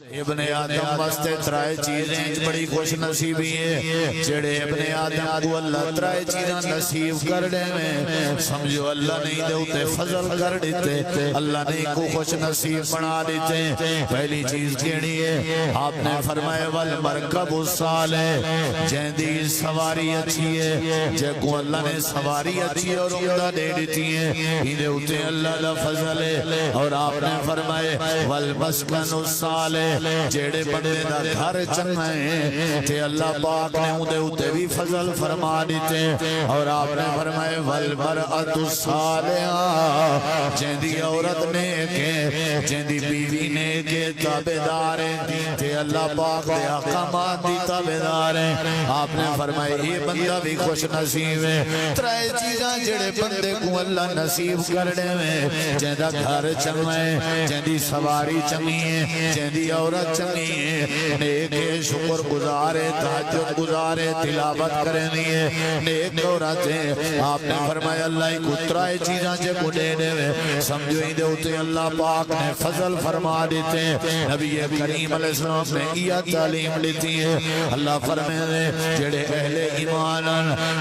ابن آدم واسطے ترائے چیزیں بڑی خوش نصیبی ہیں جڑے ابن آدم کو اللہ ترائے چیزیں نصیب کر دے میں سمجھو اللہ نہیں دے ہوتے فضل کر دیتے اللہ نہیں کو خوش نصیب بنا دیتے پہلی چیز کیڑی ہے آپ نے فرمائے والمرکب الصالح جہندی سواری اچھی ہے جے کو اللہ نے سواری اچھی اور عمدہ دے دیتی ہیں انہیں ہوتے اللہ دا فضل ہے اور آپ نے فرمائے والمسکن الصالح جیڑے بندے دا گھر چنگا ہے تے اللہ پاک نے اندے ہوتے بھی فضل فرما دیتے اور آپ نے فرمائے والمرأة الصالحہ جہندی عورت نیک ہے جہندی بیوی نیک ہے تابدار ہے تے اللہ پاک دے احکامات دی تابدار ہے آپ نے فرمائے یہ بندہ بھی خوش نصیب ہے ترائے چیزاں جڑے بندے کو اللہ نصیب کرنے میں جہندہ گھر چنگا ہے جہندی سواری چنگی ہے جہندی عورت چنگی ہے نیک شکر گزارے تہجد گزارے تلاوت کرنی ہے نیک عورتیں آپ نے فرمایا اللہ کو ترائے چیزاں جے کو دینے میں سمجھو ہی دے ہوتے اللہ پاک نے فضل فرما دیتے نبی کریم علیہ السلام نے یہ تعلیم لیتی ہے اللہ فرمائے دے جڑے اہل ایمان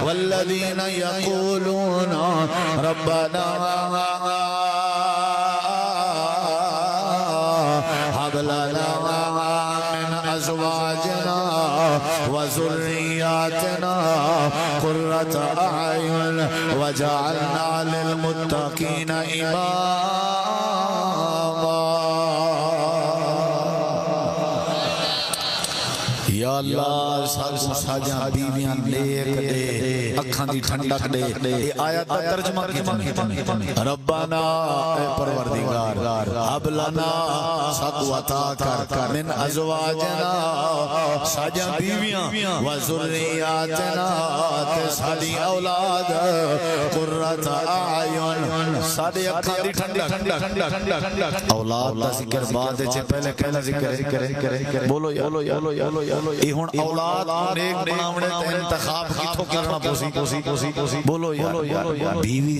والذین یقولون ربنا هب لنا من ازواجنا وذرياتنا قرة اعين وجعلنا للمتقين اماما یا اللہ ساجاں بیویاں نیک دے اکھاں دی ٹھنڈک دے یہ آیت دا ترجمہ کیتا ربنا اے پروردگار ہب لنا ساکو عطا کر من ازواجنا ساجاں بیویاں و ذریاتنا تے ساڈی اولاد قرۃ اعین ساڈے اکھاں دی ٹھنڈک اولاد دا ذکر بعد وچ پہلے کہنا ذکر بولو یا یہ ہون اولاد نیک بناونے تے انتخاب کتھوں کرنا پوسی بولو یا بیوی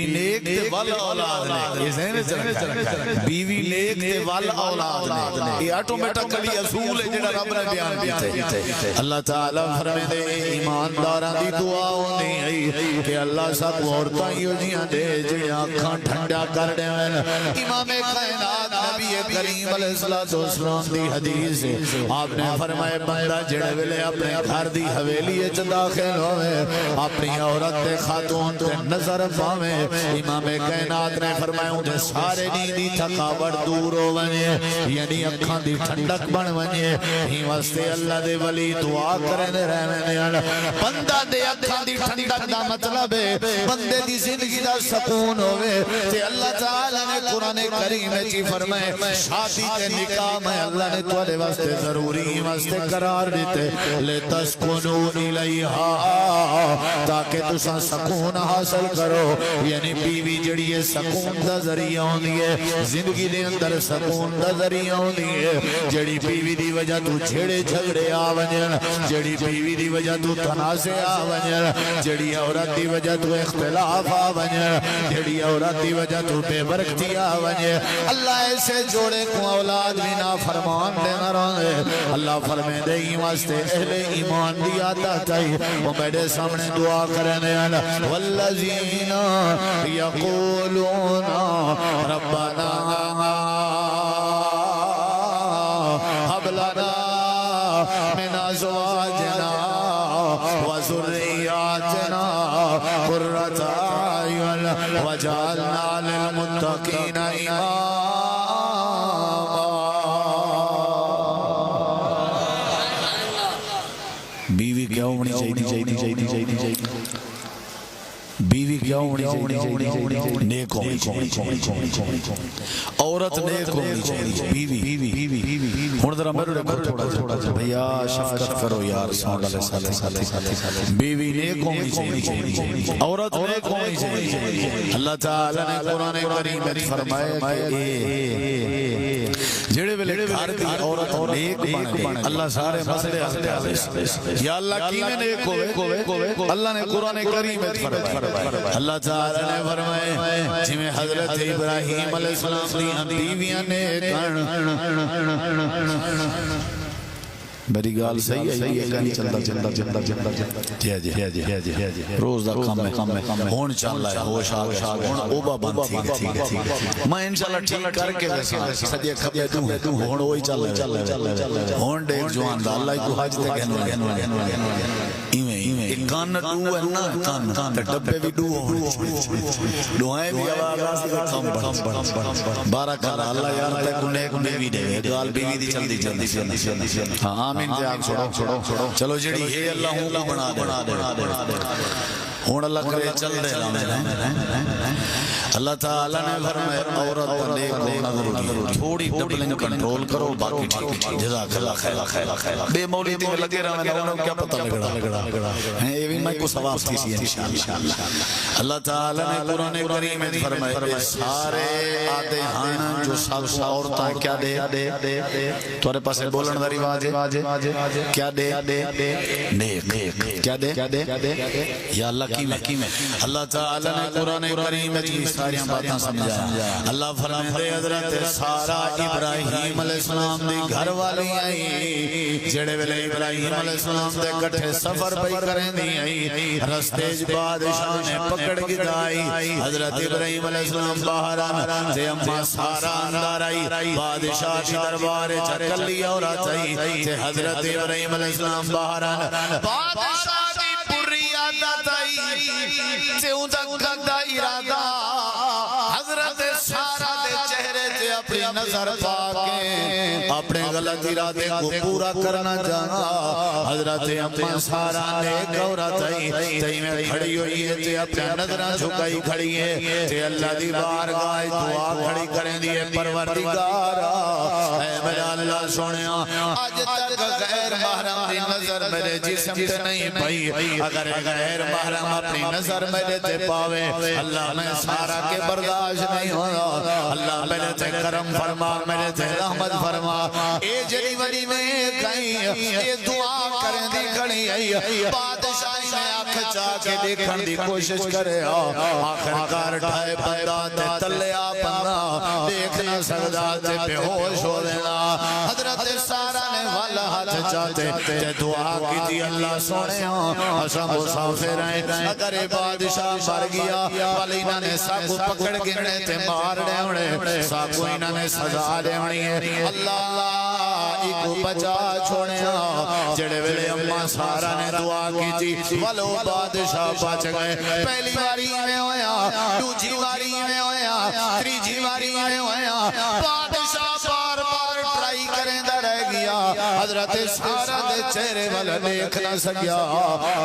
نیک تے ول اولاد نے یہ ذہن وچ رکھنا بیوی نیک تے ول اولاد نے یہ آٹومیٹکلی اصول ہے جڑا رب نے بیان کیتا اللہ تعالی فرمائے ایمانداراں دی دعا ہوندی ہے کہ اللہ سب عورتاں ہی جیاں دے جڑیاں اکھاں ٹھنڈا کر دین امام کائنات نبی کریم علیہ الصلوۃ والسلام دی حدیث ہے آپ نے فرمائے بندہ جڑے ویلے اپنے گھر دی حویلی وچ داخل ہوئے اپنی عورت تے خاتون تے نظر پاوے امام کائنات نے فرمایا اونوں سارے دی تھکاوٹ دور ہو ونجے یعنی اکھاں دی ٹھنڈک بن ونجے ہی واسطے اللہ دے ولی دعا کرنے رہنے بندہ دے اکھاں دی ٹھنڈک دا مطلب ہے بندے دی زندگی دا سکون ہوے تے اللہ تعالی نے قرآن کریم وچ فرمایا شادی تے نکاح میں اللہ نے تواڈے واسطے ضروری واسطے قرار دیتے لتسکنوا الیہا تاکہ تساں سکون حاصل کرو یعنی بیوی جڑی ہے سکون دا ذریعہ ہوندی ہے زندگی دے اندر سکون دا ذریعہ ہوندی ہے جڑی بیوی دی وجہ تو جھیڑے جھگڑے آ ونجن جڑی بیوی دی وجہ تو تنازع آ ونجن جڑی عورت دی وجہ تو اختلاف آ ونجن جڑی عورت دی وجہ تو بے برکتی آ ونجن اللہ ایسے جوڑے کو اولاد بھی نافرمان دینا رہے اللہ فرمائے دے واسطے اہل ایمان دی عادت ہے وہ میرے سامنے دعا کرنے والذین یقولون ربنا هب لنا من ازواجنا وذریاتنا قرۃ اعین وجعلنا للمتقین اماما بیوی کیا ہونی چاہیے بیوی کیا ہونی چاہیے نیک ہونی چاہیے عورت نیک ہونی چاہیے بیوی ہن ذرا میرے کو تھوڑا سا بھیا شفقت کرو یار رسول اللہ صلی اللہ علیہ وسلم بیوی نیک ہونی چاہیے عورت نیک ہونی چاہیے اللہ تعالی نے قرآن کریم میں فرمایا کہ جڑے ویلے گھر دی عورت نیک بن گئی اللہ سارے مسئلے حل کر دے یا اللہ کیویں نیک ہوے اللہ نے قرآن کریم میں فرمایا اللہ تعالی نے فرمائے جویں حضرت ابراہیم علیہ السلام دی بیویاں نیک میری گال صحیح ہے یہ کہیں چلتا جی روز دا کام ہے ہون چل رہا ہے ہوش آ گیا ہون اوبا بند تھی میں انشاءاللہ ٹھیک کر کے ویسا سجے کھبے تو ہون وہی چل رہا ہون ڈیک جوان دا اللہ کو حج تے کہنا ایویں کان ڈو ہے نا کان ڈبے بھی ڈو ہون دعائیں بھی آواز کا کام بارک اللہ اللہ یار تے کو نیک بیوی دے گال بیوی دی جلدی ہاں آمین تے آپ چھوڑو چلو جڑی ہے اللہ ہوں کو بنا دے ہون اللہ کرے چل دے اللہ تعالیٰ نے فرمایا عورت نیک ہونا ضروری تھوڑی ڈبلنگ کنٹرول کرو باقی ٹھیک جزاک اللہ خیر بے مولیدی میں لگے رہا میں انہوں کیا پتہ لگڑا یہ بھی میں کو ثواب تھی سی انشاءاللہ اللہ تعالیٰ نے قرآن کریم میں فرمایا سارے آدھے ہاں جو سال عورتاں کیا دے تمہارے پاس بولن دا رواج ہے کیا دے نیک کیا دے یا اللہ کی میں اللہ تعالیٰ نے قرآن کریم میں ساری باتاں سمجھا اللہ فرمائے حضرت سارا ابراہیم علیہ السلام دی گھر والی آئی جڑے ویلے ابراہیم علیہ السلام دے کٹھے سفر پئی کریں دی آئی رستے بادشاہ نے پکڑ گدائی حضرت ابراہیم علیہ السلام باہر آنا تے اما سارا اندر آئی بادشاہ کی دربار چکلی اور آئی تے حضرت ابراہیم علیہ السلام باہر آنا بادشاہ دی پوری عادت آئی تے اون دا گندا ارادہ حضرت سارا دے چہرے تے اپنی نظر پاکے اپنے غلط ارادے کو پورا کرنا جانا حضرت اما سارا نیک عورت آئی تے میں کھڑی ہوئی ہے تے اپنے نظریں جھکائی کھڑی ہے تے اللہ دی بارگاہ دعا کھڑی کریں دی پروردگار اے میرا اللہ سونیا آج تک غیر محرم دی نظر میرے جسم تے نہیں پئی اگر غیر محرم اپنی نظر میرے تے پاوے اللہ میں سارا کے برداشت نہیں ہونا اللہ میرے تے کرم فرما میرے تے رحمت فرما اے جری ولی میں کہیں اے دعا کریں دی کھڑی بادشاہی میں آنکھ چاہ کے دیکھن دی کوشش کرے آخر کار ٹھائے بندہ تے تلے آ بندہ دیکھنا سکدا تے بے ہوش ہو دینا حضرت سارا نے والا ہاتھ چاہتے تے دعا کی تھی اللہ سونے اسا مسافر ہیں اگر بادشاہ مر گیا والی انہوں نے ساکو پکڑ گرنے تے مار دے ہونے ساکو انہوں نے سزا دے ہونی ہے اللہ ایکو بچا چھوڑے جڑے ویلے اما سارا نے دعا کی تھی والو بادشاہ بچ گئے پہلی باری میں ہویا دوجی باری میں ہویا تیجی باری میں ہویا بادشاہ بار بار ٹرائی کریں دا رہ گیا حضرت سارا دے چہرے والا دیکھ نہ سکیا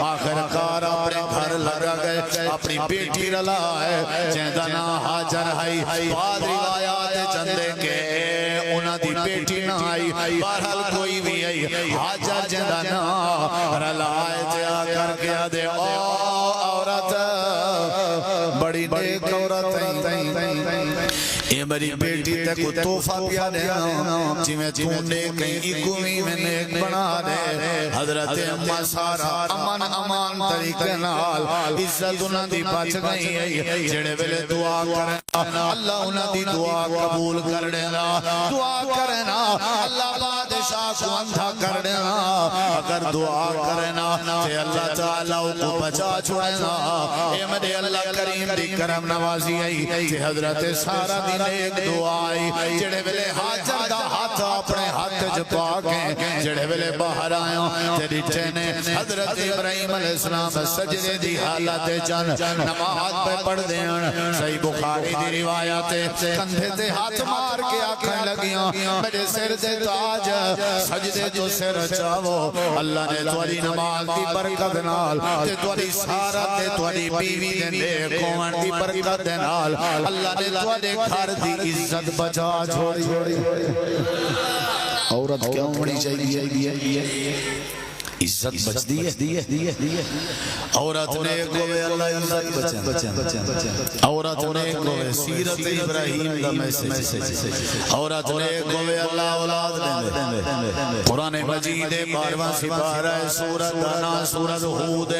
آخر کار اپنے گھر لگا گئے اپنی بیٹی رلا ہے جہدہ نا حاجر آئی بعد روایات چندے کے انہاں دی بیٹی نہ آئی بہرحال کوئی بھی آئی حاجر جہدہ نا رلا ہے جہاں کر کے دے عورت بڑی نیک عورت اے میری بیٹی تے کو توفہ پیا دے جی میں تو نیک ایکومی میں نیک بنا دے حضرت اما سارا امان طریقے نال عزت انہاں دی بچ گئی جڑے ویلے دعا کرنا اللہ انہاں دی دعا قبول کر دینا دعا کرنا اللہ بادشاہ کو اندھا کر دینا اگر دعا کرنا تے اللہ تعالیٰ کو بچا چھوڑنا اے میرے اللہ کریم دی کرم نوازی آئی تے حضرت سارا دی نیک دعائی جڑے ویلے حاجر دا ہاتھ اپنے ہاتھ جپا کے جڑے ویلے باہر آئیں تیری چینے حضرت ابراہیم علیہ السلام سجدے دی حالت جن نماز پہ پڑھ دیں صحیح بخاری دی روایات کندھے تے ہاتھ مار کے آنکھیں لگیاں میرے سر دے تاج سجدے تو سر چاہو اللہ نے توالی نماز دی برکت نال تے توالی سارا تے توالی بیوی دے نیکوان دی برکت نال اللہ نے توالی گھر دی عزت بچا چھوڑی عورت کیا ہونی چاہیے عزت بچ دیئے عورت نے گوے اللہ عزت بچن عورت نے گوے سیرت ابراہیم دا میسج عورت نے گوے اللہ اولاد دیں قرآن مجید 12واں سپارہ سورت دانا سورت حود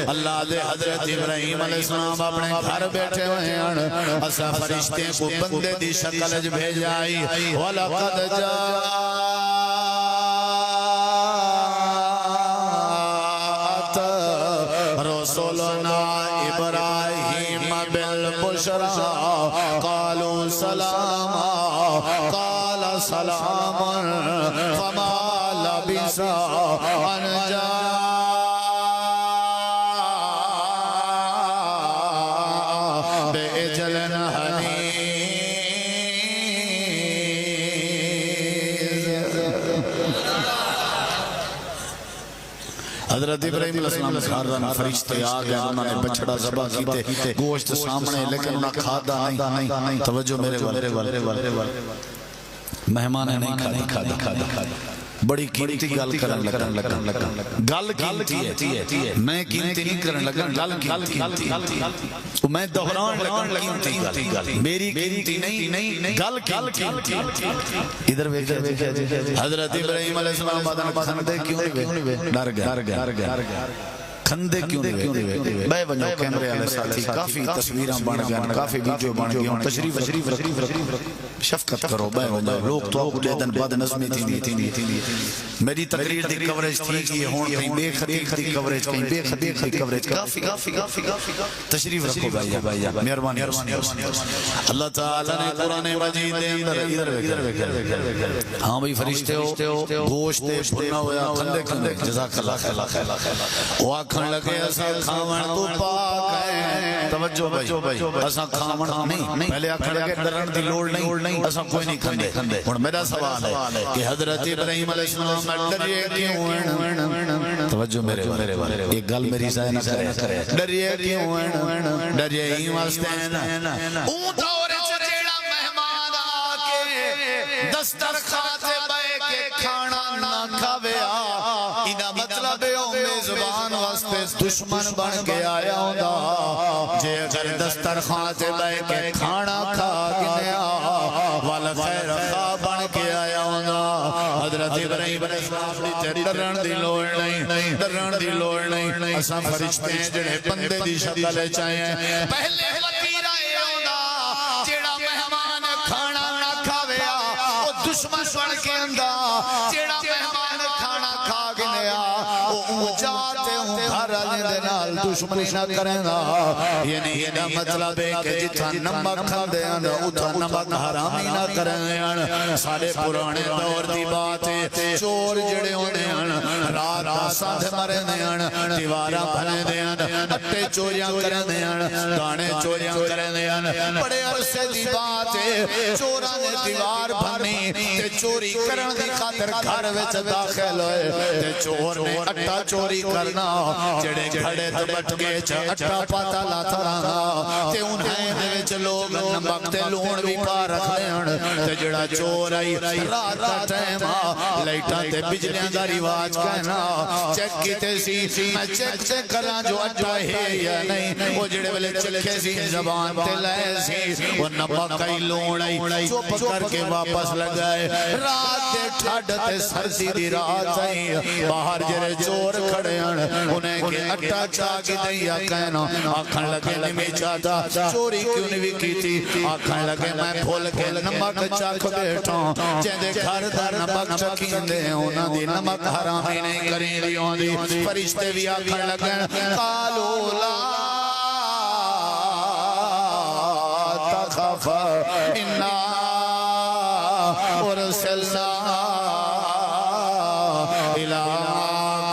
اللہ دے حضرت ابراہیم علیہ السلام اپنے گھر بیٹھے ہوئے ہیں اسا فرشتے کو بندے دی شکل بھیجائی وَلَقَدْ رسولنا ابراہیم بالبشرى قالوا سلاما قال سلام فما لبث ان جاء بعجل حنیذ حضرت ابراہیم علیہ السلام گھر فرشتے آ گئے انہوں نے بچڑا ذبح کیتے گوشت سامنے لیکن انہوں نے کھادا نہیں توجہ میرے والے مہمان نے نہیں کھادا بڑی قیمتی گل کرن لگا گل قیمتی ہے میں قیمتی نہیں کرن لگا گل قیمتی ہے میں دہران لگا قیمتی گل میری قیمتی نہیں گل قیمتی ادھر حضرت ابراہیم علیہ السلام بعد کھندے کیوں نہیں ڈر گیا کھندے کیوں نہیں بے ونجو کیمرے والے ساتھی کافی تصویراں بن گئے کافی ویڈیو بن گئے تشریف شفقت کرو بے ونجو لوگ تو اگلے دن بعد نظمی تھی میری تقریر دی کوریج تھی کہ ہون کہیں بے خطیق دی کوریج کہیں بے خطیق دی کوریج کافی تشریف رکھو بھائی جان مہربانی اللہ تعالیٰ نے قرآن مجید دے اندر ادھر ہاں بھئی فرشتے ہو گوشت بھنا ہویا کھندے جزاک اللہ خیر کھن لگے اسا کھاون تو پاک ہے توجہ بھائی اسا کھاون نہیں پہلے کھن لگے ڈرن دی لوڑ نہیں اسا کوئی نہیں کھندے ہن میرا سوال ہے کہ حضرت ابراہیم علیہ السلام ڈریے کیوں ہیں توجہ میرے والے یہ گل میری ضائع نہ کرے ڈریے کیوں ہیں ڈریے ہی واسطے نا اون دور وچ جیڑا مہمان آ کے دسترخوان تے بیٹھ کے کھانا نہ کھاویا ایدا مطلب ہے میزبان واسطے دشمن بن کے آیا ہوندا جے اگر دسترخوان تے بیٹھ کے کھانا کھا گیا والا خیر خواہ بن کے آیا ہوندا حضرت ابراہیم علیہ السلام دی ڈرن دی لوڑ نہیں اساں فرشتے ہیں جڑے بندے دی شکل وچ آئے ہیں پہلے وتیرا اے ہوندا جیڑا مہمان کھانا نہ کھاویا او دشمن بن کے آندا جیڑا مہمان کھانا کھا گیا او اونچا دشمنی نہ کریں گا یعنی یہ مطلب ہے کہ جتھا نمک کھاندے ہیں اتھا نمک حرامی نہ کریں گا سارے پرانے دور دی بات ہے چور جڑے ہونے ہیں رات آسان دے مرے ہیں دیوارہ بھنے دے ہیں اٹھے چوریاں کریں دے ہیں دانے چوریاں کریں دے ہیں بڑے عرصے دی بات ہے چورا نے دیوار بھنی تے چوری کرن دی خاطر گھر وچ داخل ہوئے تے چور نے اٹھا چوری کرنا جڑے گھڑے تے بٹ کے اٹھا پاتا لاتا رہا تے انہیں دے وچ لوگ نمک تے لون بھی پا رکھ لین تے جڑا چور آئی رات دا ٹائم لائٹاں تے بجلیاں دا رواج کہنا چیک کیتے سی میں چیک کراں جو اٹھا ہے یا نہیں وہ جڑے والے چکھے سی زبان تے لائے سی وہ نمک آئی لون آئی چپ کر کے واپس لگائے رات تے ٹھڈ تے سردی دی رات آئی باہر جڑے چور کھڑے ہیں انہیں کہ اٹھا چاکی دیا کہنا آکھن لگے نہیں چاہتا چوری کیوں نہیں کی تھی آکھن لگے میں پھول کے نمک چاک بیٹھا جیندے گھر دا نمک چکین دے انہاں دی نمک حرامی نہیں کریں لیوں دی فرشتے بھی آکھن لگے قالوا لا تخف انا ارسلنا الى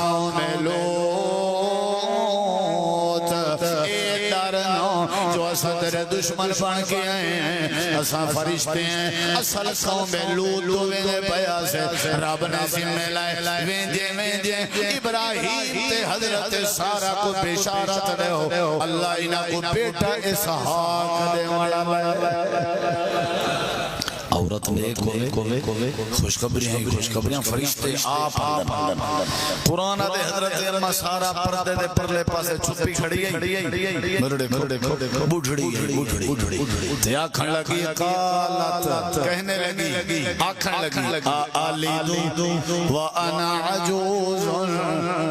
قوم لوط اے ڈرنا جو صدر دشمن بن کے آئے ہیں اساں فرشتے ہیں اصل قوم لوط ویندے پیا سے رب نے ذمہ لائے ویندے ابراہیم تے حضرت سارا کو بشارت دے ہو اللہ انہاں کو بیٹا اسحاق دے والا عورت نیک ہوئے خوشخبریاں فرشتے آپ پرانا دے حضرت امہ سارا پردے دے پرلے پاسے چھپی کھڑی گئی مرڑے بڑھڑی تے آکھن لگی قالت کہنے لگی آکھن لگی آلیدو وَأَنَا عَجُوزٌ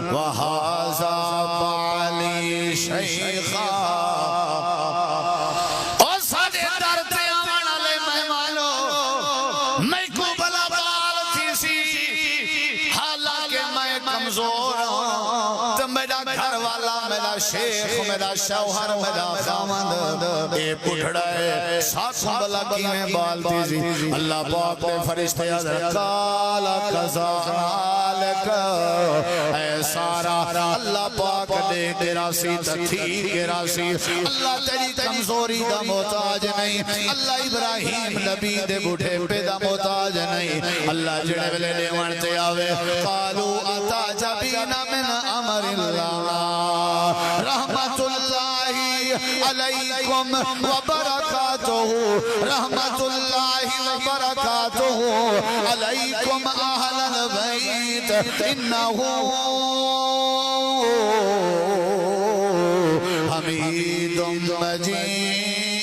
وَهَذَا بَعْلِي شَيْخًا شیخ میرا شوہر میرا خامد اے پٹھڑا ہے ساتھ بلا کی میں بالتی زی اللہ پاک نے فرشتے قالا کذالک اے سارا اللہ پاک نے تیرا سی تکھیر تیرا سی اللہ تیری کمزوری دا محتاج نہیں اللہ ابراہیم نبی دے بڑھے پہ دا محتاج نہیں اللہ جڑے ویلے دیوانتے آوے قالو اتا جبینا من امر اللہ رحمت اللہ علیکم وبرکاتہ رحمت اللہ وبرکاتہ علیکم اہل البیت انہو حمید مجید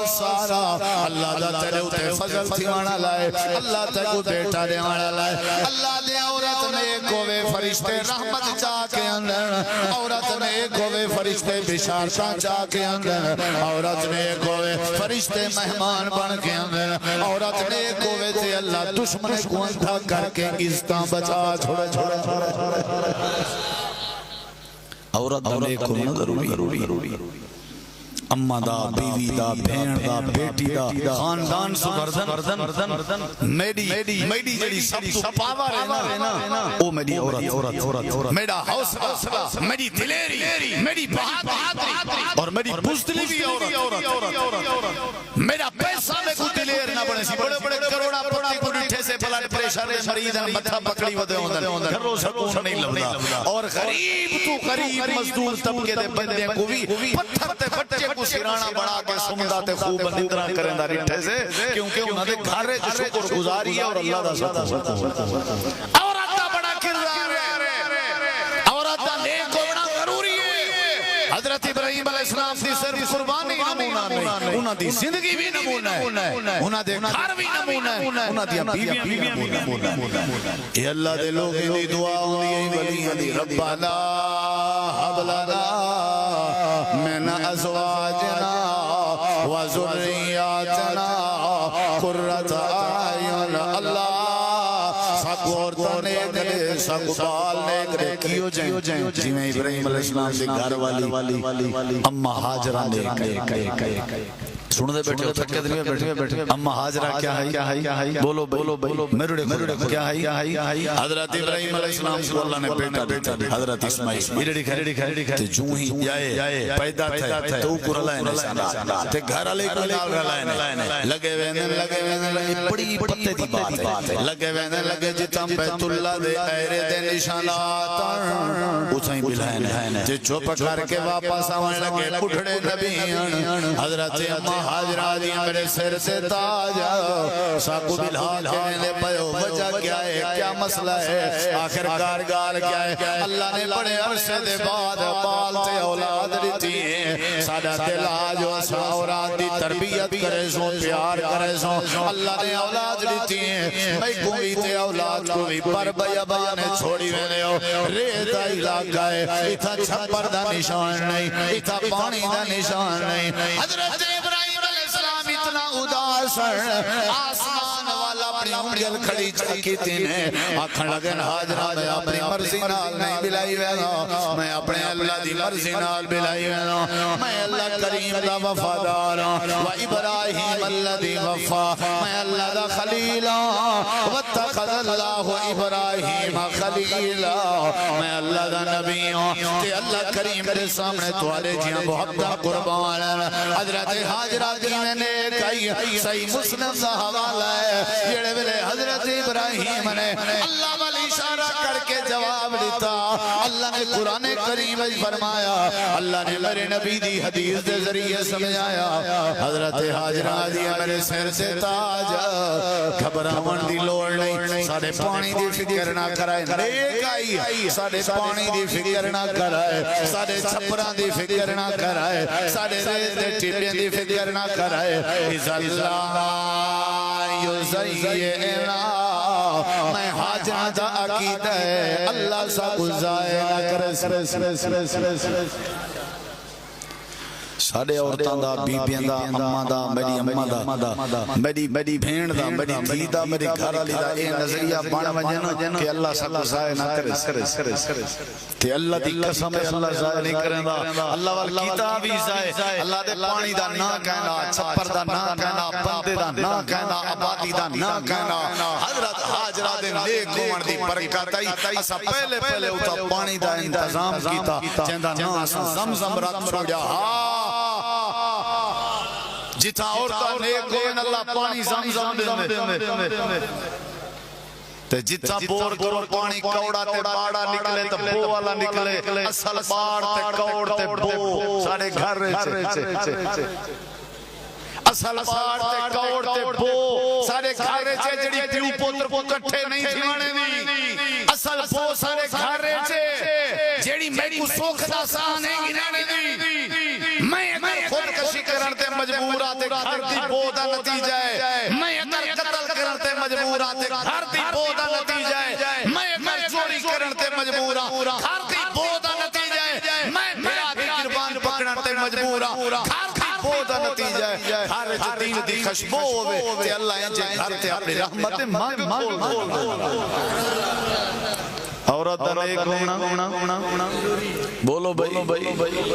سارا اللہ دا تیرے اتے فضل تھی وانا لائے اللہ تے کو بیٹا دے وانا لائے اللہ دے عورت نیک ہوئے فرشتے رحمت چاہ کے اندر عورت نیک ہوئے فرشتے بشارتاں چاہ کے اندر عورت نیک ہوئے فرشتے مہمان بن کے اندر عورت نیک ہوئے تھے اللہ دشمن کو اندھا کر کے عزتاں بچا چھوڑے عورت نیک ہونا ضروری اماں دا بیوی دا بھین دا بیٹی دا خاندان سبردن میری جڑی سب تو پاور ہے نا او میری عورت میرا حوصلہ میری دلیری میری بہادری اور میری بزدلی بھی عورت میرا پیسہ میں کو دلیر نہ بنے سی بڑے بڑے کروڑا پڑی کو ڈٹھے سے بلڈ پریشر مریض ہیں متھا پکڑی ودے ہوندے گھروں سکون نہیں لبدا اور غریب تو غریب مزدور طبقے دے بندے کو بھی پتھر تے بچے کو سرانا بڑا کے سمدہ تے خوب نگراں کریں دا رٹھے سے کیونکہ انہوں نے گھرے جو شکر گزاری ہے اور اللہ دا سکون عورت دا بڑا کردار ہے عورت دا نیک ہونا ضروری ہے حضرت ابراہیم علیہ السلام دی صرف قربانی نمونہ نہیں انہاں دی زندگی بھی نمونہ ہے انہاں دے گھر بھی نمونہ ہے انہاں دی بیویاں بھی نمونہ ہے اے اللہ دے لوگ دی دعا ہوندی ہے ولیاں دی ربنا هب لنا من ازواجنا وذریاتنا قرۃ اعین اللہ ساکو عورتوں نے کرے ساکو بال نے کرے کیوں جائیں جی میں ابراہیم علیہ السلام سے گھر والی اماں حاجرہ نے کرے سن دے بیٹھے تھکے دنیا بیٹھے اماں حاجرہ کیا ہے بولو مرڑے کیا ہے حضرت ابراہیم علیہ السلام سے اللہ نے بیٹا حضرت اسماعیل میرڑی کھڑی تے جو ہی جائے پیدا تھے تو اوپر اللہ نے تے گھر والے کو نال رلائے لگے ویندے بڑی پتے دی بات ہے لگے ویندے جتم بیت اللہ دے ایرے دے نشانات اسیں بلائے تے چپ کر کے واپس آون لگے پٹھڑے نبی حضرت اماں حاجرہ دیا میرے سر سے تاج ساکو بلھا کہنے پیو وجہ کیا ہے کیا مسئلہ ہے آخر کارگار کیا ہے اللہ نے بڑے عرصے دے بعد بالتے اولاد دیتی ہیں سادہ دلاج و اولاد دی تربیت کرے سو پیار کرے سو اللہ نے اولاد دیتی ہیں میں کوئی تے اولاد کوئی پر بیابانے چھوڑی میں ہو ریتا علاقہ ہے اتھا چھپر دا نشان نہیں اتھا پانی دا نشان نہیں حضرت اداسر آسمان والا اپنی انگل کھڑی چکی تینے آکھن لگن حاجرہ میں اپنی مرضی نال نہیں بلائی وینا میں اپنے اللہ دی مرضی نال بلائی وینا میں اللہ کریم دا وفادار و ابراہیم اللہ دی وفا میں اللہ دا خلیلا واتخذ اللہ ابراہیم خلیلا میں اللہ دا نبی ہوں تے اللہ کریم دے سامنے توارے جیاں محبتہ قربان حضرت حاجرہ دینے نے کئی صحیح مسلم دا حوالہ ہے یہ ویلے حضرت ابراہیم نے اللہ والی اشارہ کر کے جواب دیتا اللہ نے قرآن کریم میں فرمایا اللہ نے میرے نبی دی حدیث دے ذریعے سمجھایا حضرت حاجرہ دی میرے سر سے تاج گھبراون دی لوڑ نہیں ساڑھے پانی دی فکر نہ کرائے نیک آئی ساڑھے پانی دی فکر نہ کرائے ساڑھے چھپران دی فکر نہ کرائے ساڑھے ریز دے ٹپیں دی فکر نہ کرائے اِذَا اللہ یُزَيِّنَا میں حاجرہ دا عقید ہے اللہ سا گزائے نہ کرے ساڑھے عورتان دا بیبیاں دا اماں دا میری اماں دا میری بھین دا میری دھی دا میری گھر علی دا اے نظریہ بان وجن کہ اللہ سا گزائے نہ کرے تے اللہ دی قسم ہے اللہ ضائع نہیں کریں دا اللہ والکیتا بھی ضائع اللہ دے پانی دا نہ کہنا چھپر دا نہ کہنا بندے دا نہ کہنا آبادی دا نہ کہنا حضرت حاجرہ دے نیک ہومن دی برکت آئی اسا پہلے اتا پانی دا انتظام کیتا جندہ نا اسا زمزم رات چھوڑیا جتا عورتہ نیک ہوئن اللہ پانی زمزم دے جتا بور کرو پانی کوڑا تے باڑا نکلے تے بو والا نکلے اصل باڑ تے کوڑ تے بو سارے گھر رہے اصل باڑ تے کوڑ تے بو سارے گھر رہے جڑی پیو پوتر کو کٹھے نہیں تھیوانے دی اصل بو سارے گھر رہے جڑی میری کو سوکھ دا سانے گرانے دی میں اگر خودکشی کرنتے مجبوراتے گھر دی بودا نتیجہ ہے میں اگر قتل کرنتے مجبوراتے گھر دی بودا نتیجہ ہے میں اگر چوری کرنتے مجبورا گھر دی بودا نتیجہ ہے میں میرا دی گربان پکڑنتے مجبورا گھر دی بودا نتیجہ ہے ہر دین دی خشبو ہوئے تے اللہ انجھے گھر تے اپنی رحمت مانگ کھول عورت نیک ہونا بولو بھائی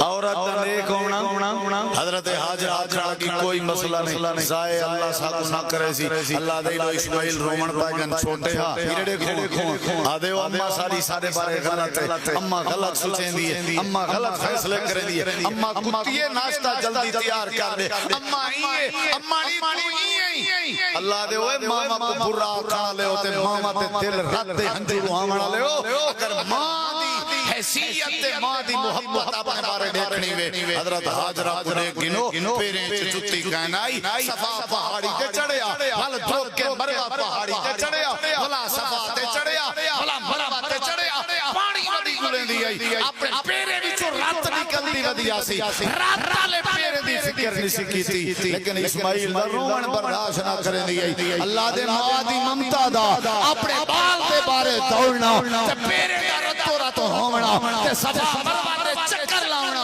عورت نیک ہونا حضرت حاجرہ کی کوئی مسئلہ نہیں ضائع اللہ ساتھ نہ کرے سی اللہ دے لو اسماعیل رومن پاگن چھوٹے ہاں پیڑے کھون آدھے ہو اممہ سارے بارے غلط ہے اممہ غلط سوچیں دیئے اممہ غلط فیصلے کریں دیئے اممہ کتیے ناشتہ جلدی تیار کر دے اممہ اللہ دے ہوئے ماما کو برا کھا لے ہوتے ماما تے دل رات ہنجو روحاں لے ہو اگر ماں دی حیثیت تے ماں دی محبت اپنے بارے دیکھنی وے حضرت حاجرہ کو دیکھ گنو پیریں چے جتی کہنائی صفا پہاڑی تے چڑھیا بھل دھوک کے مروہ پہاڑی تے چڑھیا بھلا صفا تے چڑھیا بھلا مروہ تے چڑھیا پانی ودی گلیں دی آئی اپنے پیرے بھی چو رات نکل دی ودی آسی رات والے پیرے دی فکر نہیں سکی تھی لیکن اسماعیل دا رومن برداشت نہ کریں دی آئی اللہ دے ماں دی ممتا دا اپنے بال دے بارے دوڑنا تے پیرے دا رتو رتو ہومنا تے صفا مروہ تے چکر لاؤنا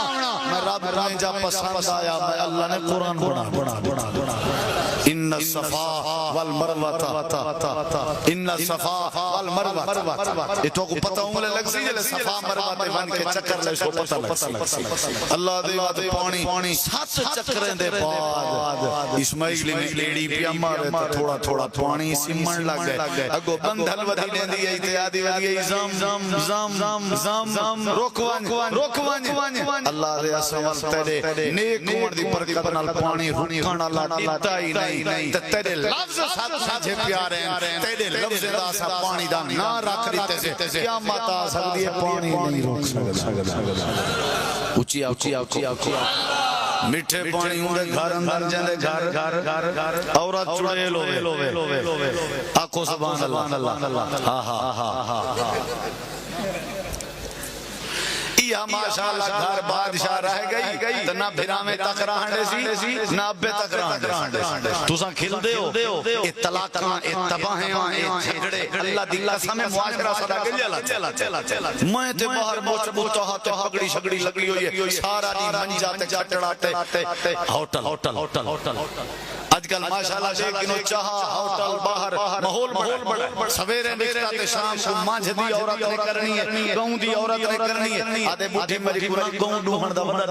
میں رب رائیں جا پسند آیا میں اللہ نے قرآن بڑھا ان الصفا والمروہ ان الصفا والمروہ یہ تو کو پتہ ہوں لے لگ سی جلے صفا مروہ تے ون کے چکر لے شو پتہ لگ سی اللہ دے وات پانی سات چکریں دے بعد اسماعیل نے لیڑی پیا مارے تو تھوڑا پانی سمن لگ گئے اگو بندھل ودی نے دی ای تے آدی ودی زم روکوان اللہ دے اسمال تیرے نیک ہومن دی برکت نال پانی رکھن اللہ دیتا ہی نہیں تے تیرے لفظ ساتھ پیارے ہیں تیرے لفظ دا سا پانی دا نہ رکھ دیتے سے قیامت آ سکتی ہے پانی نہیں روک سکتا اچھی میٹھے پانی ہوں دے گھر اندر جندے گھر عورت چڑے لوے آکھو سبحان اللہ یا ماشاءاللہ گھر بادشاہ رہ گئی تو نہ بھرا میں تک رہنڈے سی نہ ابے تک رہنڈے تو ساں کھل دے ہو اے طلاقاں اے تباہیں اے جھگڑے اللہ دی قسم معاشرہ صدا گلیا میں تے باہر موچ بوتا ہاتھ پگڑی شگڑی لگی ہوئی ہے سارا دی منجا تے چٹڑاتے ہوٹل آج کل ماشاءاللہ دیکھنو چاہا ہوٹل باہر محول بڑا سویرے نکتا تے شام کو مانجھ دی عورت نے کرنی ہے گاؤں دی عورت نے کرنی ہے آدھے بوٹھی مری قرآن گاؤں ڈوہن دا بنا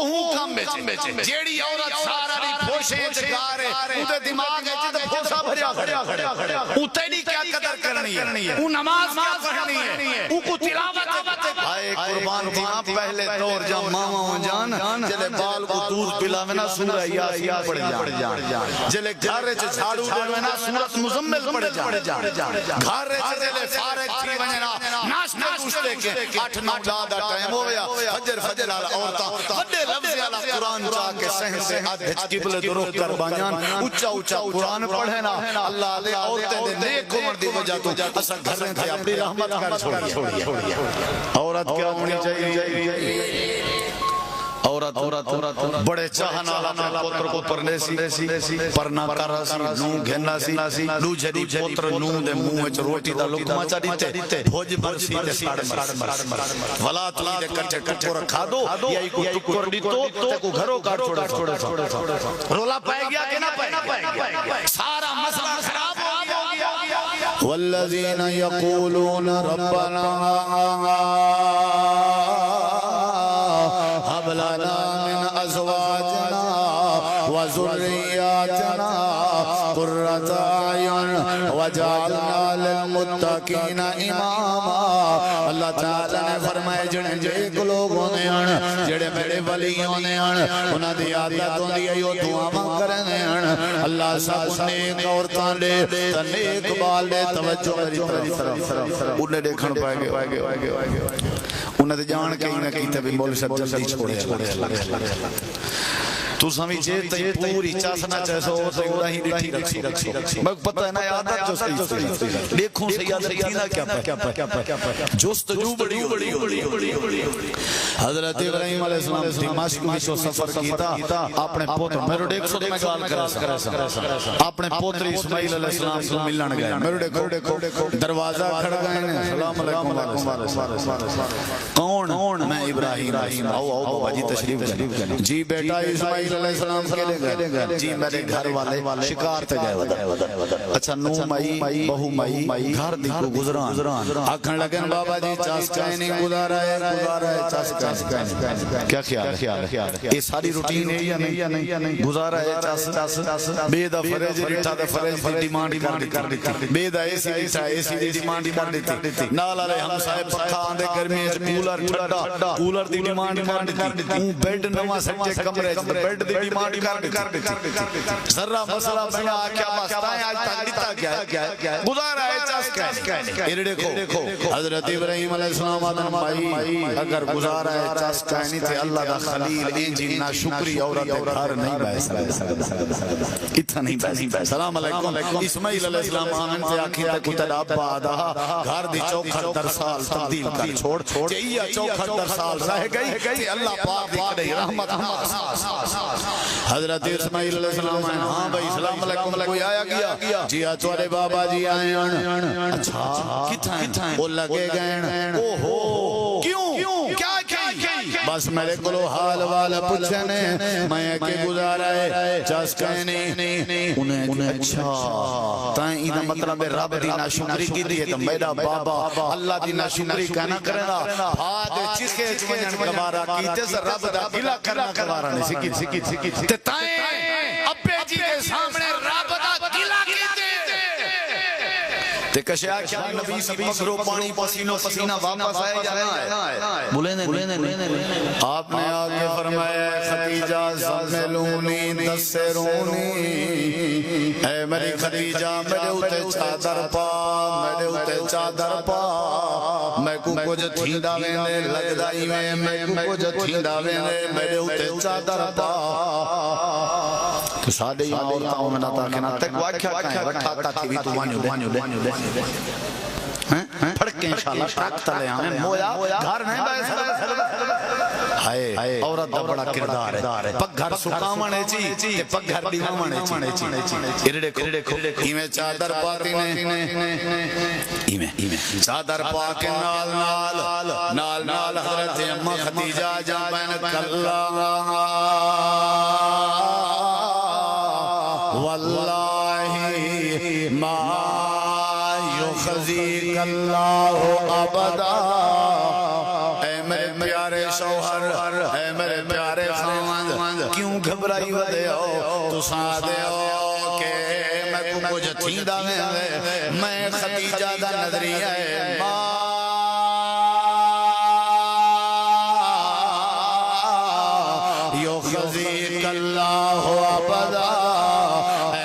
ہوں کم بیچے جیڑی عورت سارا نہیں پھوشے چکارے اُتے دماغ ہے جیدہ پھوشا بھریا کھڑیا اُتے نہیں کیا قدر قدر کرنی ہے وہ نماز کیا پڑھنی ہے وہ کو تلاوت آئے قربان دیاں پہلے دور جا ماما جان جلے بال کو دودھ پلاونا سورہ یاسین پڑھ جان جلے گھارے چھ جھاڑو دیونا سورت مزمل پڑھ جان گھارے چھ جلے فارغ تھی ونجنا ناشتہ گوشتے کے 8-9 دادا ٹائم ہو گیا فجر آلا عورتاں بڑے لفظ آلا قرآن چاہ کے سہن سے آدھج قبل درخ کر بانیان اچھا قرآن پڑھنا اللہ دے عورتیں دے نیک عمر دی وجہ تو اصلا گھریں تھے اپنی رحمت کر چھوڑیا عورت کیا ہونی چاہیے عورت بڑے چاہنا اپنے پوتر کو پرنے سی پرنا کرا سی نو گھنا سی لو جھری پوتر نو دے منہ وچ روٹی دا لقمہ چا دیتے بھوج برسی تے ساڑ مرس ولا تلی دے کٹے ٹکر کھا دو یا کو ٹکر دیتو تے کو گھروں کا چھوڑا رولا پائے گیا کہ نہ پائے گیا سارا مسئلہ خراب ہو گیا والذین یقولون ربنا هب لنا من ازواجنا وذرياتنا قرة اعين واجعلنا للمتقين اماما اللہ تعالی نے فرمائے جڑے نیک لوگ ہونے ہیں جڑے میرے ولیوں نے ہیں انہاں دی عادت ہوندی ہے او دعاواں کرنے ہیں اللہ سب نیک عورتاں دے تے نیک بال دے توجہ میری طرف انہیں دیکھن پائے گے انہیں دے جان کے ہی نہ کیتے بھی مول صاحب جلدی چھوڑے تو سمجھے تے پوری چاسنا چیسو تو ہی ڈٹھی رکھی میں پتہ ہے نا عادت جو صحیح دیکھوں سے یاد رکھینا کیا جستجو بڑی حضرت ابراہیم علیہ السلام دمشق میں جو سفر کیتا اپنے پوتر میرے دیکھ سو میں گال کرا اپنے پوتر اسماعیل علیہ السلام کو ملن گئے میرے دیکھو دروازہ کھڑ گئے ہیں سلام علیکم کون میں ابراہیم آؤ بابا جی تشریف لے جی بیٹا اسماعیل علیہ السلام کے لے گئے جی میرے گھر والے شکار تے گئے اچھا نو مائی بہو مائی گھر دی کو گزران آکھن لگن بابا جی چاسکائیں نہیں گزارا ہے چاسکائیں کیا خیال ہے یہ ساری روٹین ہے یا نہیں گزارا ہے چاس بے دا فرج ریٹھا دا فرج دی ڈیمانڈ کر دیتی بے دا ایسی ریٹھا ایسی دی ڈیمانڈ کر دیتی نال علیہ ہم صاحب پکھا آندے گرمی کولر ٹھنڈا کولر دی ڈیمانڈ کر دیتی بیڈ نواں سچے کمرے بیڈ دی ڈیمانڈ کر دیتی ذرا مسئلہ بنا کیا واسطہ آج تک دیتا کیا گزارا ہے چاسکائیں یہ دیکھو حضرت ابراہیم علیہ السلام آدم بھائی اگر گزارا ہے چاسکائیں نہیں تھے اللہ دا خلیل انجی نا شکری عورت گھر نہیں بائے اتنا نہیں بائے سلام علیکم اسماعیل علیہ السلام آمن سے آکھیں تک اتنا ابا آدھا گھر دی چوکھر در سال تبدیل کر چھوڑ چاہیے چوکھر در سال رہ گئی کہ اللہ پاک دیکھ رہی رحمت حضرت اسماعیل علیہ السلام آئے ہاں بھائی سلام علیکم کوئی آیا گیا جی آتوارے بابا جی آئے اچھا کتھائیں وہ لگے گئے اوہو کیوں کیا بس میرے کلو حال والا پوچھنے میں کہ گزارا ہے چاسکائیں نہیں انہیں اچھا تائیں ایدہ مطلب رب دی ناشکری کی دیئے تو میرا بابا اللہ دی ناشکری کہنا کرنا ہاتھ چکے چونین کبارا کیتے سے رب دا گلا کرنا کبارا نہیں سکی تائیں ابے جی کے سامنے رب دا گلا کیتے تے کشیا کیا نبی سی پکرو پانی پسینہ واپس آئے یا نہ آئے بولے نہیں آپ نے آگے فرمایا خدیجہ زملونی دسرونی اے میری خدیجہ میرے اتے چادر پا میں کو کچھ تھینڈا ویندے لگ دائی میں کو کچھ تھینڈا ویندے میرے اتے چادر پا تو سادے ہی عورتاؤں میں نتا کہ نتا کو آکھیا کہیں وٹھاتا تھی بھی تو وانیو لے پھڑکیں انشاءاللہ ٹرک تلے آمیں مویا گھر نہیں بائے ہائے عورت دا بڑا کردار ہے پک گھر سکامنے چی پک گھر دیوامنے چی اردکو ایمیں چادر پاتی نے چادر پاکی نال حضرت امہ خدیجہ جان بین کاللہ واللہ ما یخزیک اللہ ابدا اے میرے پیارے شوہر اے میرے پیارے خاوند کیوں گھبرائی ودے ہو تو سادے ہو کہ میں کو کچھ تھیندا ویندے میں خدیجہ دا نظریہ ہے یخزیک اللہ ابدا اے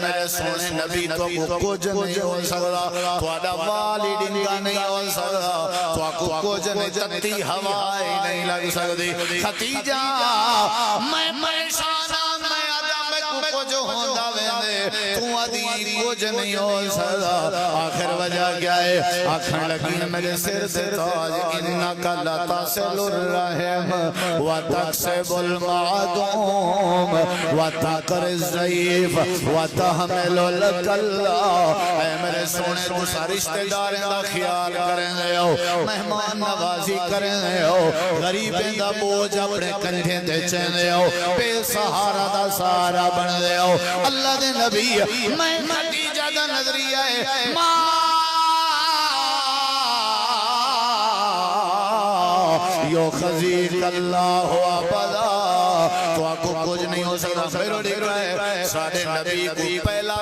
میرے سونے نبی تو کچھ نہیں ہو سکتا تھوڑا والی ڈنگا نہیں ہو سکتا تو کچھ نہیں تتی ہوائے نہیں لگ سکتی خدیجہ میں پریشانہ میں آدھا میں کچھ ہوندہ ویندے تو آدھی کچھ نہیں ہو سکتا آخر وجہ کیا ہے آکھن لگی میرے سر سے تاج انکا لتصل الرحم وتکسب المعدوم وتقر الضعیف وتحمل الکلا اے میرے سونے تو رشتہ داریں دا خیال کریں دے ہو مہمان نوازی کریں دے ہو غریبیں دا بوجھ اپنے کندھیں دے چین دے ہو بے سہارا دا سہارا بن دے ہو اللہ دے نبی میں خدیجہ دا نظریہ ہے یخزیک اللہ ابدا تو آپ کو کچھ نہیں ہو سکتا پھر دیکھ رہے ہیں سارے نبی کو پہلا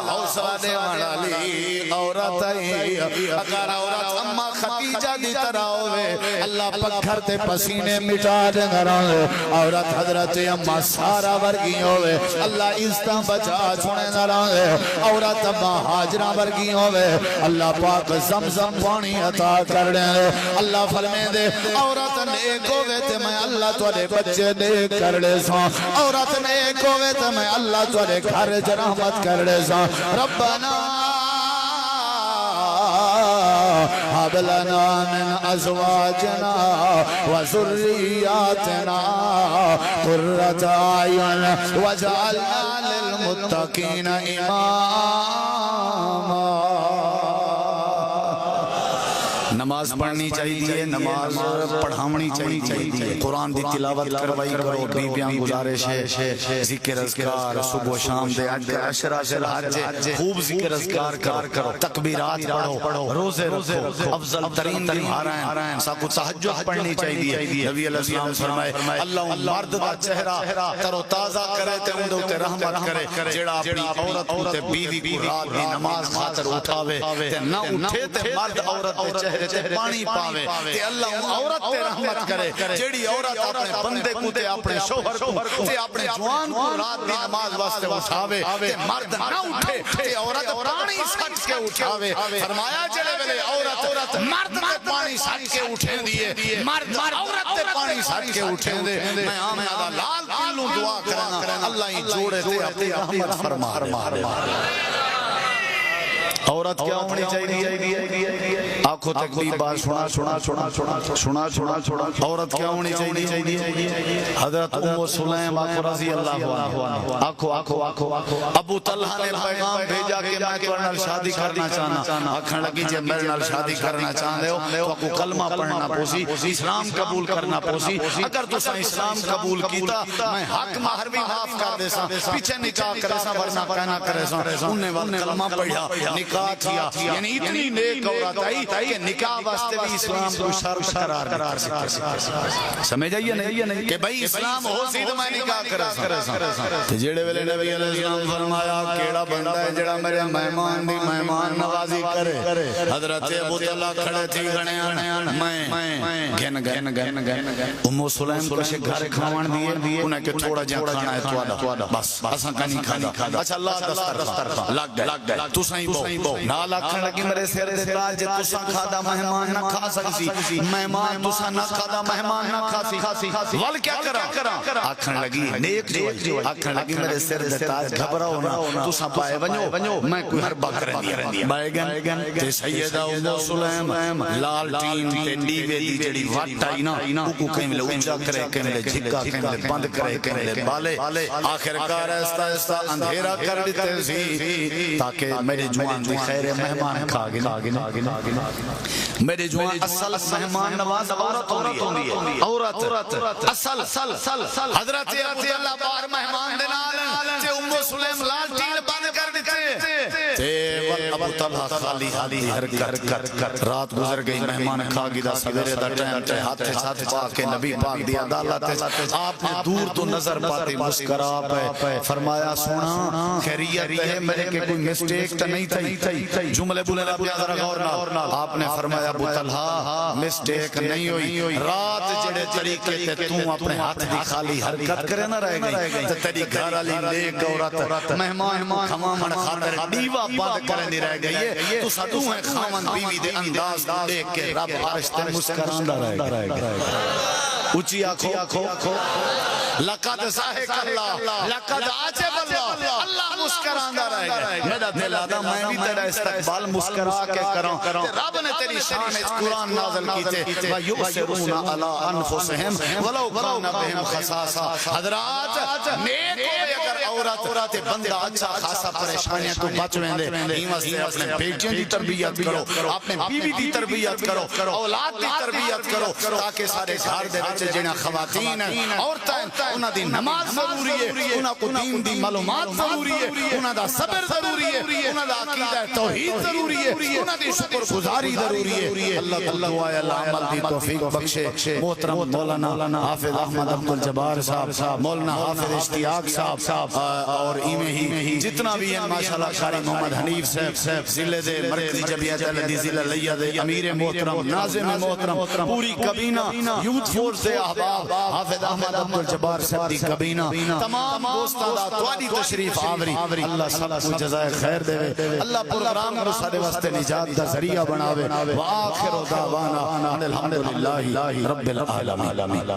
حوصلہ دے والی عورت ہے اگر عورت اما خدیجہ دی طرح ہوئے اللہ پکھر تے پسینے مٹا دے گھرانے عورت حضرت اما سارا ورگی ہوئے اللہ عزتاں بچا چھوڑے گھرانے عورت اما حاجرہ ورگی ہوئے اللہ پاک زمزم پانی عطا کر دے اللہ فرمے دے عورت نیک ہوئے تے میں اللہ توڑے بچے نیک کر دے ساں عورت نیک ہوئے تے میں اللہ توڑے گھر رحمت کر دے ساں ربنا هب لنا من ازواجنا وذرياتنا قرة اعين واجعلنا للمتقين اماما نماز پڑھنی چاہیے نماز پڑھاونی چاہیے قرآن دی تلاوت کروائی کرو بیبیاں گزارش ہے ذکر اذکار صبح و شام دے عشرہ حج خوب ذکر اذکار کرو تکبیرات پڑھو روزے رکھو افضل ترین تمہارا ہیں ساکو تہجد پڑھنی چاہیے نبی علیہ السلام فرمائے اللہ مرد دا چہرہ تر و تازہ کرے تے اندے تے رحمت کرے جیڑا اپنی عورت تے بیوی کو رات دی نماز خاطر اٹھاوے تے نہ اٹھے تے مرد عورت دے چہرے تے پانی پاوے تے اللہ عورت تے رحمت کرے جیڑی عورت اپنے بندے کو تے اپنے شوہر کو تے اپنے جوان کو رات دی نماز واسطے اٹھاوے تے مرد نہ اٹھے تے عورت پانی سٹ کے اٹھاوے فرمایا چلے ویلے عورت مرد تے پانی سٹ کے اٹھیں دیئے مرد عورت تے پانی سٹ کے اٹھیں دے میں آمدہ لال کلوں دعا کرنا اللہ ہی جوڑے تے اپنی رحمت فرما عورت کیا ہونی چاہیے آنکھوں تک بھی بات سنا عورت کیا ہونی چاہیے حضرت ام سلیم رضی اللہ عنہ آنکھوں ابو طلحہ نے پیغام بھیجا کہ میں تمہارے شادی کرنا چاہنا آکھن لگی جب میرے نال شادی کرنا چاہتے ہو تو کو کلمہ پڑھنا پوسی اسلام قبول کرنا پوسی اگر تو اسلام قبول کیتا میں حق مہر بھی معاف کر دے سا پیچھے نکاح کرے سا ورنہ کہنا کرے سا انہیں وقت کلمہ پڑھا نکاح کیا یعنی اتنی نیک عورت آئی کہ نکاح واسطے بھی اسلام کو شرط قرار کر سکے سمجھ آئیے نہیں کہ بھئی اسلام ہو سی تو میں نکاح کرے سا جیڑے ویلے نبی علیہ السلام فرمایا کیڑا بندہ ہے جڑا میرے مہمان دی مہمان نوازی کرے حضرت ابو طلحہ کھڑے تھی گھنے میں گن ام سلیم کو سے گھر کھاون دیے انہیں کہ تھوڑا جہاں کھانا ہے تواڈا بس اساں کا نہیں کھانا اچھا اللہ دستر لگ گئے تو سائیں بو نال آکھن لگی میرے سر دے تاج جے تساں کھادا مہمان نہ کھا سکسی مہمان تساں نہ کھادا مہمان نہ کھاسی ول کیا کرا آکھن لگی نیک جو آکھن لگی میرے سر دے تاج گھبراؤ نہ تساں پائے ونجو میں کوئی حربہ کرندی بائے گن تے سیدہ ام سلیم لال ٹین تے ڈیوے دی جڑی وٹ آئی نا کو کہیں لے اونچا کرے کہیں لے جھکا کہیں لے بند کرے کہیں لے بالے آخر کار ایسا اندھیرا کر دیتے سی تاکہ میرے جوان دی خیر مہمان کھا گنا میرے جوان اصل مہمان نواز عورت ہوندی ہے عورت اصل حضرت اللہ بار مہمان دنال تے ام سلیم لال ٹین بند کر دیتے تے ابو طلحہ خالی حالی حرکت رات گزر گئی مہمان کھا گیا سویرے دا ٹائم تے ہاتھ ساتھ پا کے نبی پاک دی عدالت آپ نے دور تو نظر پاتے مسکرا پہ فرمایا سونا خیریت ہے میرے کے کوئی مسٹیک تا نہیں تھی جملے بولے نا پیا ذرا غور نہ آپ نے فرمایا ابو طلحہ مسٹیک نہیں ہوئی رات جڑے طریقے تے تو اپنے ہاتھ دی خالی حرکت کرے نہ رہ گئی تے تیری گھر والی نیک عورت مہمان کھمامن خاطر دیوا بند کرن دی رہ گئی ہے تو سدو ہے خاوند بیوی دے انداز دیکھ کے رب عرش تے مسکراندا رہے گا اونچی آنکھوں لقد ضحک اللہ لقد عجب اللہ اللہ مسکراندا رہے گا میرا دل آدا میں بھی تیرا استقبال مسکرا کے کروں رب نے تیری شان وچ قرآن نازل کیتے وَيُؤْثِرُونَ عَلَىٰ أَنفُسِهِمْ وَلَوْ كَانَ بِهِمْ خَصَاصَةٌ حضرات نیک ہوئے اگر عورت بندہ اچھا خاصا پریشانیاں تو بچ ویندے ایواں سے اپنے بیٹیاں دی تربیت کرو اپنے بیوی دی تربیت کرو اولاد دی تربیت کرو تاکہ سارے گھر دے وچ جڑیاں خواتین ہیں عورتاں انہاں دی نماز ضروری ہے انہاں کو دین دی معلومات ضروری ہے انہاں دا صبر ضروری ہے انہاں دا عقیدہ توحید ضروری ہے انہاں دی شکر گزاری ضروری ہے اللہ دعا عمل دی توفیق بخشے محترم مولانا حافظ احمد عبد الجبار صاحب مولانا حافظ اشتیاق صاحب اور ایویں ہی جتنا بھی ہیں ماشاءاللہ قاری محمد حنیف صاحب ضلع دے مرکزی جمعیت احمدی ضلع لیا دے امیر محترم ناظم محترم پوری کابینہ یوتھ فورس دے احباب حافظ احمد عبد الجبار صاحب دی کابینہ تمام دوستاں دا تواڈی تشریف آوری اللہ سب کو جزائے خیر دے اللہ پروگرام نو سارے واسطے نجات دا ذریعہ بناوے وآخر دعوانا الحمدللہ رب العالمین